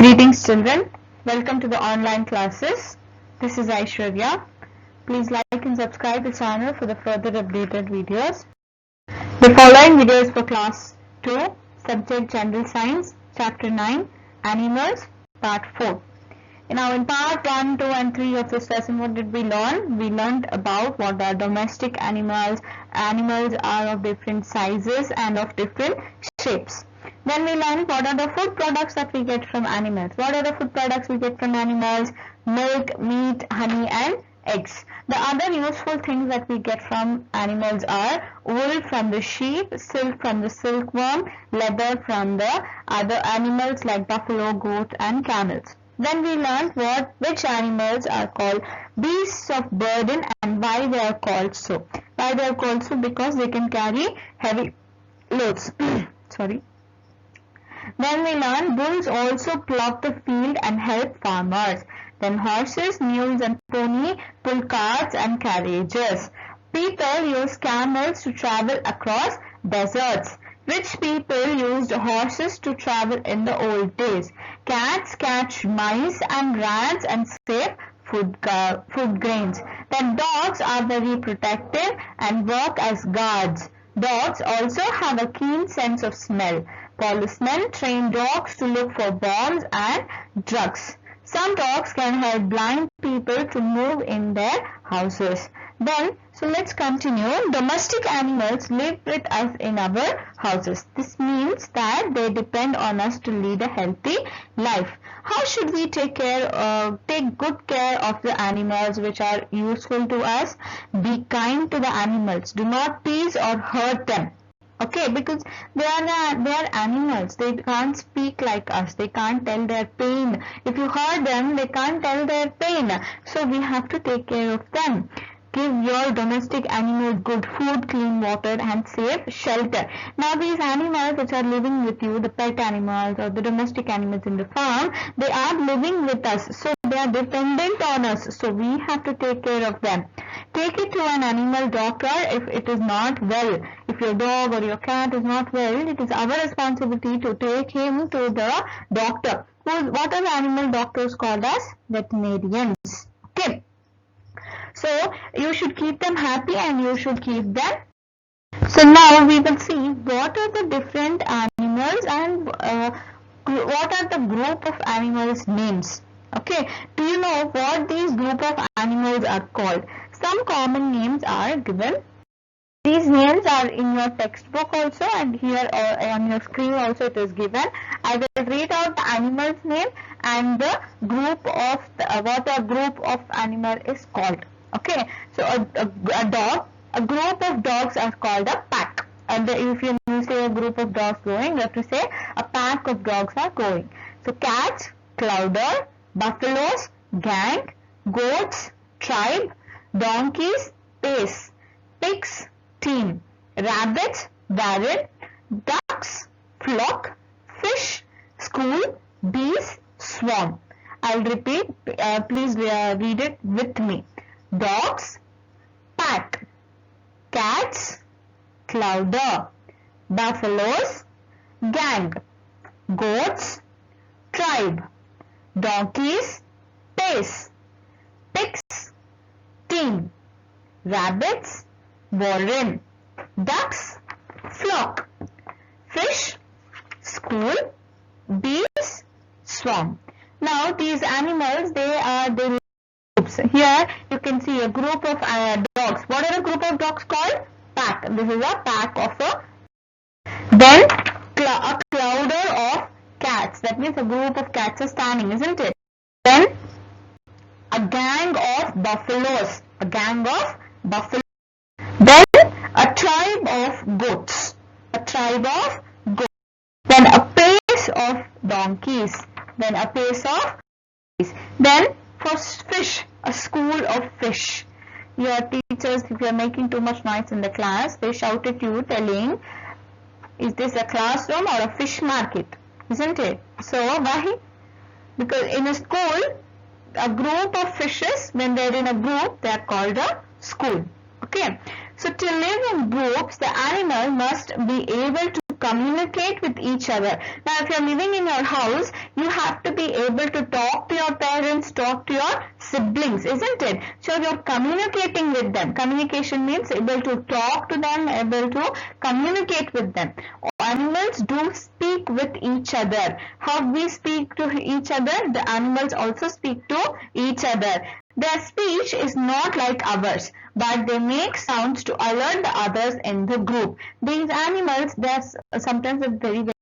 Greetings children, welcome to the online classes. This is Aishwarya. Please like and subscribe the channel for the further updated videos. The following video is for class 2, subject General Science, chapter 9, Animals, part 4. Now in part 1, 2 and 3 of this lesson, what did we learn? We learned about what are domestic animals. Animals are of different sizes and of different shapes. Then we learned what are the food products that we get from animals. What are the food products we get from animals? Milk, meat, honey and eggs. The other useful things that we get from animals are wool from the sheep, silk from the silkworm, leather from the other animals like buffalo, goat and camels. Then we learned which animals are called beasts of burden and why they are called so. Why they are called so? Because they can carry heavy loads. Sorry. Then we learned bulls also plough the field and help farmers. Then horses, mules and pony pull carts and carriages. People use camels to travel across deserts. Rich people used horses to travel in the old days. Cats catch mice and rats and save food grains. Then dogs are very protective and work as guards. Dogs also have a keen sense of smell. Policemen train dogs to look for bombs and drugs. Some dogs can help blind people to move in their houses. So let's continue. Domestic animals live with us in our houses. This means that they depend on us to lead a healthy life. How should we take good care of the animals which are useful to us? Be kind to the animals. Do not tease or hurt them. Okay, because they are animals. They can't speak like us. They can't tell their pain. If you hurt them, they can't tell their pain. So we have to take care of them. Give your domestic animals good food, clean water and safe shelter. Now these animals which are living with you, the pet animals or the domestic animals in the farm, they are living with us. So they are dependent on us. So we have to take care of them. Take it to an animal doctor if it is not well. If your dog or your cat is not well, it is our responsibility to take him to the doctor. What are the animal doctors called as? Veterinarians. Okay. So you should keep them happy and you should keep them. So now we will see what are the different animals and what are the group of animals names. Okay, do you know what these group of animals are called? Some common names are given. These names are in your textbook also and here on your screen also it is given. I will read out the animal's name and the group of what a group of animal is called. Okay, so a dog, a group of dogs are called a pack. And if you say a group of dogs going, you have to say a pack of dogs are going. So cats, clouder, buffaloes, gang, goats, tribe, donkeys, pace, pigs, team, rabbits, warren, ducks, flock, fish, school, bees, swarm. I'll repeat, please read it with me. Dogs, pack, cats, clouder, buffaloes, gang, goats, tribe, donkeys, pace, pigs, team, rabbits, warren, ducks, flock, fish, school, bees, swarm. Now these animals, they are the groups. Here you can see a group of dogs. What are a group of dogs called? Pack. This is a pack of a. Then a clouder of cats. That means a group of cats are standing, isn't it? Then a gang of buffaloes. A gang of buffaloes. Then a tribe of goats. A tribe of goats. Then a pace of donkeys. Then a pace of donkeys. Then for fish, a school of fish. Your teachers, if you are making too much noise in the class, they shout at you telling, is this a classroom or a fish market? Isn't it? So why? Because in a school, a group of fishes, when they are in a group, they are called a school. Okay. So to live in groups, the animal must be able to communicate with each other. Now, if you're living in your house, you have to be able to talk to your parents, talk to your siblings, isn't it? So you're communicating with them. Communication means able to talk to them, able to communicate with them. Animals do speak with each other. How we speak to each other, the animals also speak to each other. Their speech is not like ours, but they make sounds to alert the others in the group. These animals, they're sometimes very, very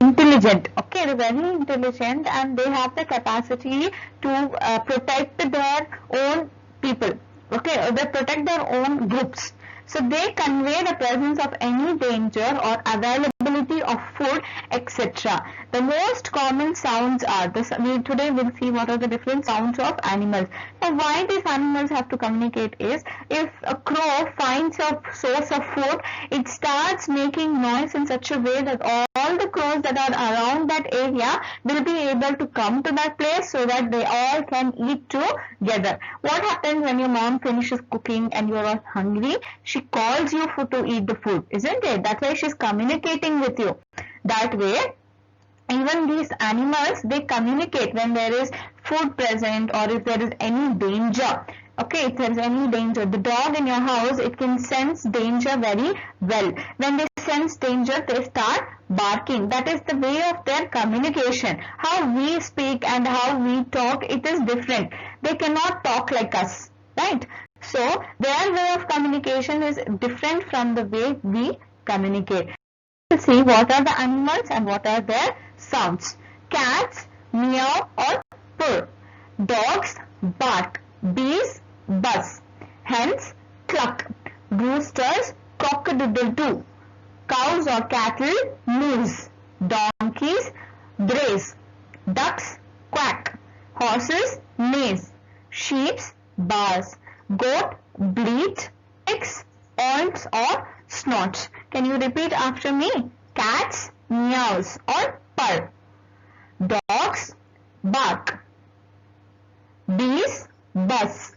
intelligent. Okay, they're very intelligent and they have the capacity to protect their own people. Okay, they protect their own groups. So they convey the presence of any danger or availability of food, etc. The most common sounds are, today we'll see what are the different sounds of animals. Now why these animals have to communicate is, if a crow finds a source of food, it starts making noise in such a way that all the crows that are around that area will be able to come to that place so that they all can eat together. What happens when your mom finishes cooking and you are all hungry? She calls you to eat the food, isn't it? That's why she's communicating with you. That way, even these animals, they communicate when there is food present or if there is any danger. Okay, if there is any danger, the dog in your house, it can sense danger very well. When they sense danger, they start barking. That is the way of their communication. How we speak and how we talk, it is different. They cannot talk like us, right? So their way of communication is different from the way we communicate. Let's see what are the animals and what are their sounds. Cats meow or purr. Dogs bark. Bees buzz. Hens cluck. Roosters cock-a-doodle-doo. Cows or cattle moose. Donkeys braze. Ducks quack. Horses neighs. Sheep bars. Goat bleat. Pigs oinks or snorts. Can you repeat after me? Cats meows or purr. Dogs bark. Bees buzz.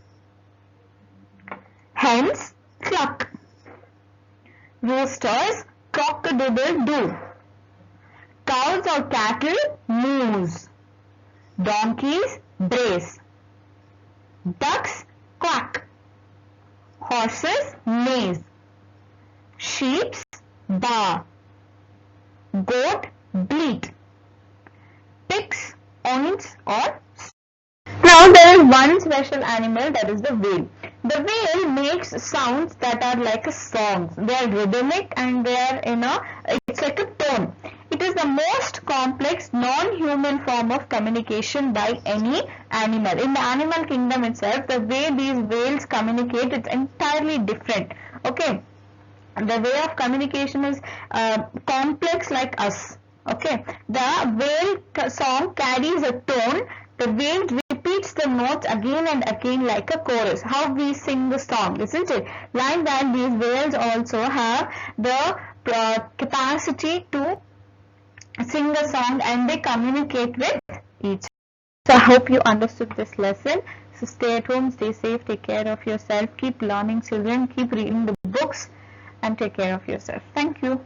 Hens cluck. Roosters cock-a-doodle-doo. Cows or cattle moose. Donkeys braze. Ducks quack. Horses neighs. Sheep baa. Goat bleat. Pigs oinks or. Now there is one special animal, that is the whale. The whale makes sounds that are like a song. They are rhythmic and they are it's like a tone. It is the most complex non-human form of communication by any animal. In the animal kingdom itself, the way these whales communicate, it's entirely different. Okay, the way of communication is complex like us. Okay, the whale song carries a tone. The whale repeats the notes again and again like a chorus. How we sing the song, isn't it? Like that, these whales also have the capacity to sing a song and they communicate with each other. So I hope you understood this lesson. So stay at home, stay safe, take care of yourself, keep learning children, keep reading the books and take care of yourself. Thank you.